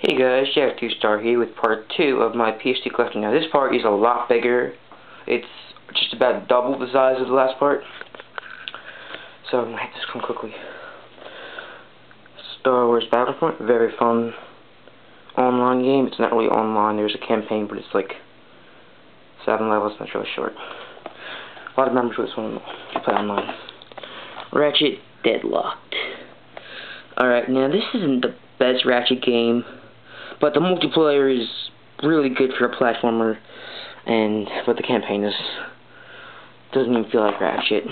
Hey guys, SingStar here with part 2 of my PS2 collection. Now this part is a lot bigger. It's just about double the size of the last part. So I'm going to hit this one quickly. Star Wars Battlefront, very fun online game. It's not really online, there's a campaign, but it's like 7 levels, not really short. A lot of members with this one to play online. Ratchet Deadlocked. Alright, now this isn't the best Ratchet game, but the multiplayer is really good for a platformer, but the campaign doesn't even feel like Ratchet.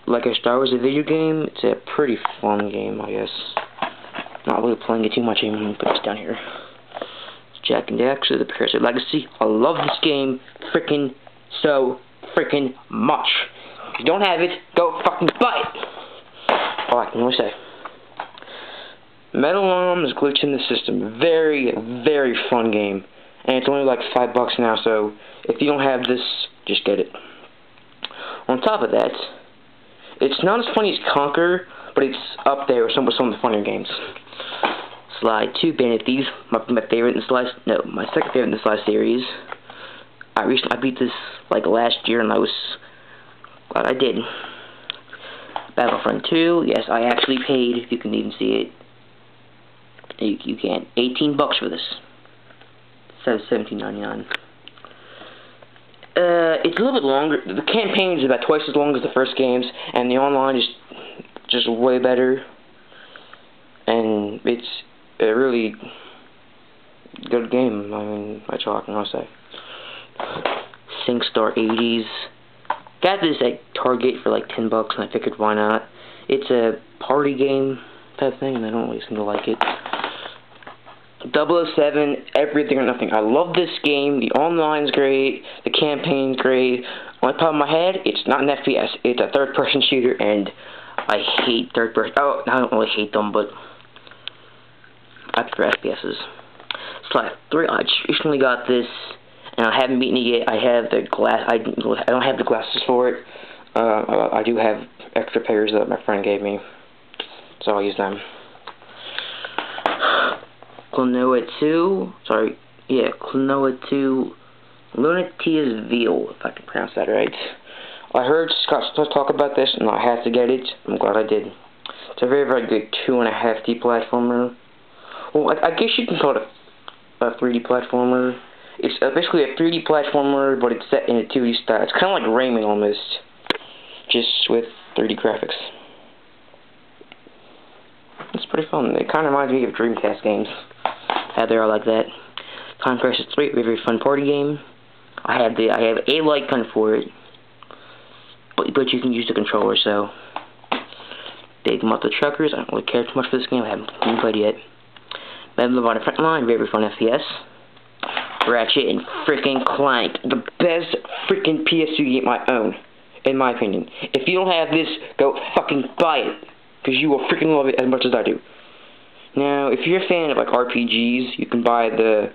Like a Star Wars a video game, it's a pretty fun game, I guess. Not really playing it too much anymore, but it's down here. Jack and Daxter, the Precursor Legacy. I love this game so freaking much. If you don't have it, go fucking buy it. All I can really say. Metal Arm is glitched in the system. Very, very fun game. And it's only like $5 now, so if you don't have this, just get it. On top of that, it's not as funny as Conquer, but it's up there with some of the funnier games. Sly 2, Bandit Thieves, my favorite in the Sly, no, my second favorite in the Sly series. I beat this like last year, and I was glad I did. Battlefront 2, yes, I actually paid, if you can even see it. You can't. $18 for this. It says $17.99. It's a little bit longer. The campaign is about twice as long as the first games, and the online is just way better. And it's a really good game. I mean, that's all I can say. SingStar 80s. Got this at Target for like $10, and I figured why not. It's a party game type thing, and I don't really seem to like it. 007, Everything or Nothing. I love this game. The online's great. The campaign's great. Only problem I had, it's not an FPS. It's a third-person shooter, and I hate third-person. Oh, I don't really hate them, but I prefer FPSs. Sly 3, I just recently got this, and I haven't beaten it yet. I have the glass. I don't have the glasses for it. I do have extra pairs that my friend gave me, so I'll use them. Klonoa 2, Klonoa 2, Lunatia's Veal, if I can pronounce that right. I heard Scott talk about this, and I had to get it. I'm glad I did. It's a very, very good 2.5D platformer. Well, I guess you can call it a 3D platformer. It's basically a 3D platformer, but it's set in a 2D style. It's kind of like Rayman almost, just with 3D graphics. It's pretty fun. It kind of reminds me of Dreamcast games. How they are like that. Time Crisis 3, very fun party game. I have a light gun for it, but you can use the controller. So, Big Mother Truckers. I don't really care too much for this game. I haven't even played yet. Bandit on the Frontline, very fun FPS. Ratchet and freaking Clank, the best freaking PS2 game I own, in my opinion. If you don't have this, go fucking buy it, because you will freaking love it as much as I do. Now, if you're a fan of like RPGs, you can buy the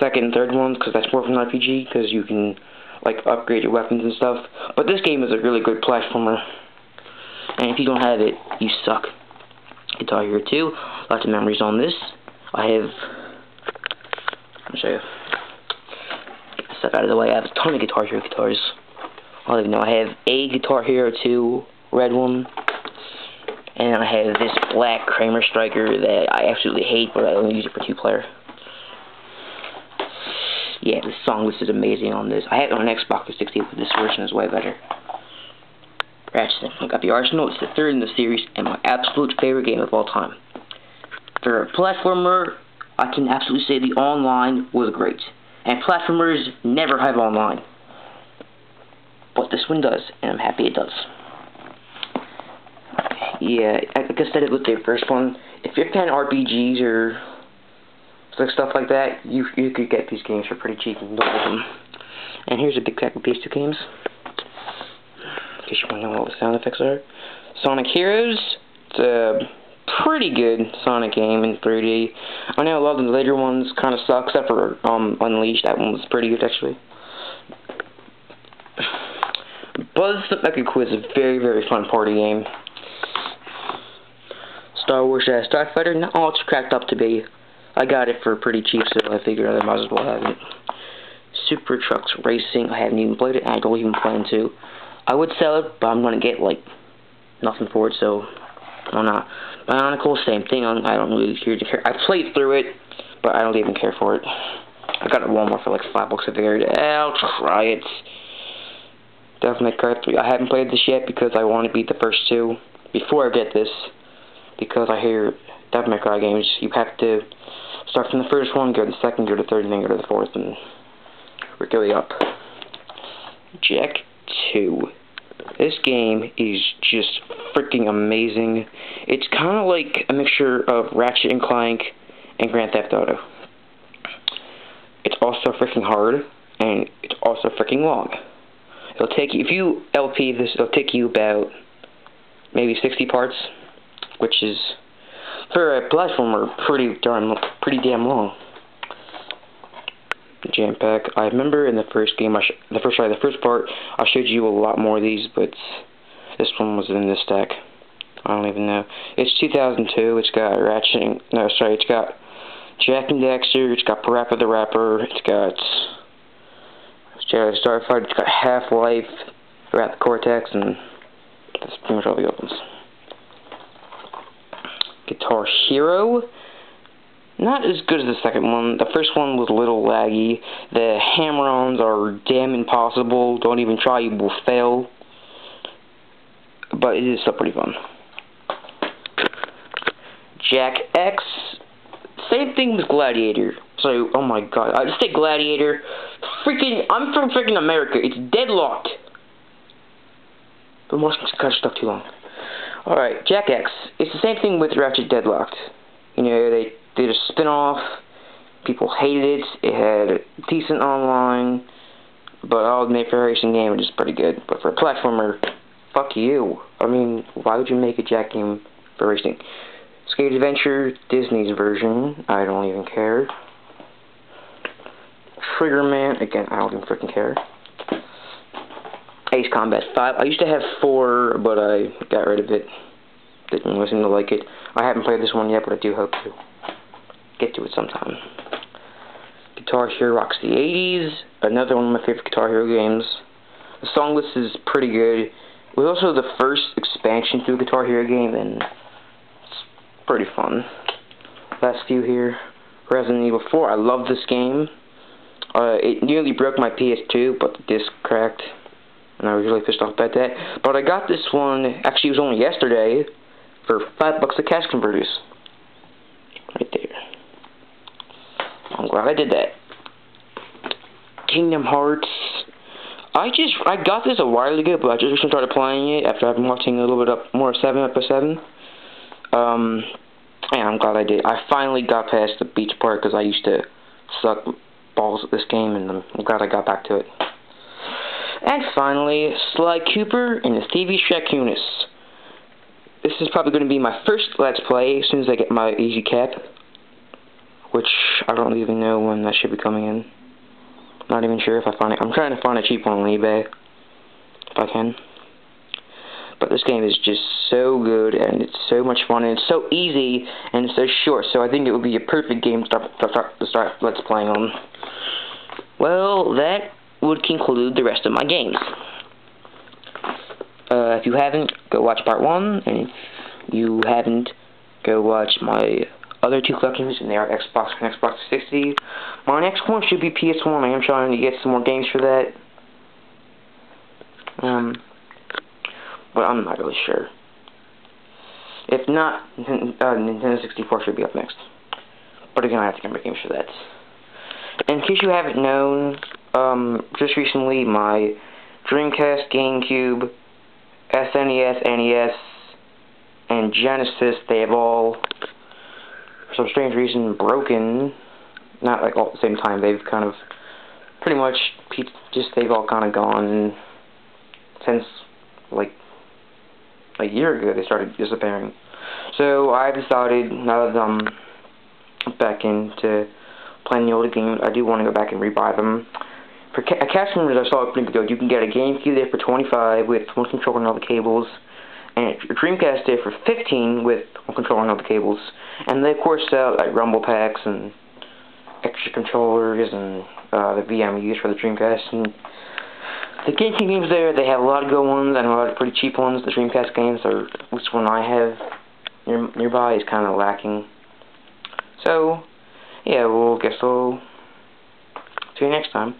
second and third ones, because that's more of an RPG, because you can like upgrade your weapons and stuff. But this game is a really good platformer, and if you don't have it, you suck. Guitar Hero 2, lots of memories on this. I have, I'll show you. Get this stuff out of the way. I have a ton of Guitar Hero guitars. I don't even know. I have a Guitar Hero 2 red one. And I have this black Kramer Striker that I absolutely hate, but I only use it for 2-player. Yeah, the song list is amazing on this. I have it on an Xbox 360, but this version is way better. Ratchet, I got the Arsenal. It's the third in the series, and my absolute favorite game of all time. For a platformer, I can absolutely say the online was great. And platformers never have online. But this one does, and I'm happy it does. Yeah, like I said it with the first one, if you're a fan of RPGs or stuff like that, you could get these games for pretty cheap and download them. And here's a big pack of PS2 games, in case you want to know what all the sound effects are. Sonic Heroes, it's a pretty good Sonic game in 3D. I know a lot of the later ones kind of suck, except for Unleashed. That one was pretty good, actually. Buzz the Mega Quiz is a very, very fun party game. Star Wars Starfighter. Not all it's cracked up to be. I got it for pretty cheap, so I figured I might as well have it. Super Trucks Racing. I haven't even played it, and I don't even plan to. I would sell it, but I'm gonna get like nothing for it, so why not? Bionicle, same thing. I don't really care. I played through it, but I don't even care for it. I got it at Walmart for like $5 I figured. I'll try it. Devil May Cry 3. I haven't played this yet because I want to beat the first two before I get this. Because I hear Devil May Cry games, you have to start from the first one, go to the second, go to the third, and then go to the fourth, and we're going up. Jak 2. This game is just freaking amazing. It's kind of like a mixture of Ratchet and Clank and Grand Theft Auto. It's also freaking hard, and it's also freaking long. It'll take you, if you LP this, it'll take you about maybe 60 parts, which is, for a platformer, pretty damn long. Jim Peck. I remember in the first game, the first part, I showed you a lot more of these, but this one was in this stack. I don't even know. It's 2002. It's got it's got Jak and Daxter. It's got Parappa the Rapper. It's got Starfighter. It's got Half-Life, Wrath of Cortex, and that's pretty much all the opens. Guitar Hero. Not as good as the second one. The first one was a little laggy. The hammer-ons are damn impossible. Don't even try, you will fail. But it is still pretty fun. Jak X. Same thing with Gladiator. So, oh my god. I just say Gladiator. I'm from freaking America. It's deadlocked. The motion cut stuff too long. Alright, Jak X. It's the same thing with Ratchet Deadlocked. You know, they did a spin-off. People hated it. It had decent online. But I'll admit, for a racing game, it's pretty good. But for a platformer, fuck you. I mean, why would you make a Jak game for racing? Skate Adventure, Disney's version. I don't even care. Triggerman. Again, I don't even freaking care. Ace Combat 5. I used to have 4, but I got rid of it. Didn't really seem to like it. I haven't played this one yet, but I do hope to get to it sometime. Guitar Hero rocks the 80s. Another one of my favorite Guitar Hero games. The song list is pretty good. It was also the first expansion to a Guitar Hero game, and it's pretty fun. Last few here. Resident Evil 4. I love this game. It nearly broke my PS2, but the disc cracked. And I was really pissed off about that. But I got this one, actually it was only yesterday, for $5 at Cash Converters. Right there. I'm glad I did that. Kingdom Hearts. I got this a while ago, but I just recently started playing it after I've been watching a little bit more of 7 up to 7. And I'm glad I did. I finally got past the beach part because I used to suck balls at this game, and I'm glad I got back to it. And finally, Sly Cooper and the Thievius Raccoonus. This is probably going to be my first Let's Play as soon as I get my Easy Cap, which I don't even know when that should be coming in. Not even sure if I find it. I'm trying to find a cheap one on eBay, if I can. But this game is just so good, and it's so much fun, and it's so easy, and it's so short, so I think it would be a perfect game to start Let's Playing on. Well, that would conclude the rest of my games. If you haven't, go watch part 1, and if you haven't, go watch my other 2 collections, and they are Xbox and Xbox 360. My next one should be PS1. I am trying to get some more games for that. But I'm not really sure. If not, Nintendo 64 should be up next. But again, I have to get more games for that. In case you haven't known, just recently, my Dreamcast, GameCube, SNES, NES, and Genesis, they have all, for some strange reason, broken. Not like all at the same time. They've kind of, pretty much, they've all kind of gone since, like, a year ago they started disappearing. So I decided, now that I'm back into playing the older games, I do want to go back and rebuy them. For cash converters, I saw a pretty good deal. You can get a GameCube there for $25 with one controller and all the cables, And your Dreamcast did for $15 with one controller and all the cables. And they of course sell like rumble packs and extra controllers and the VMUs for the Dreamcast. And the GameCube games there, they have a lot of good ones and a lot of pretty cheap ones. The Dreamcast games, are at least one I have nearby, is kind of lacking. So yeah, guess we'll see you next time.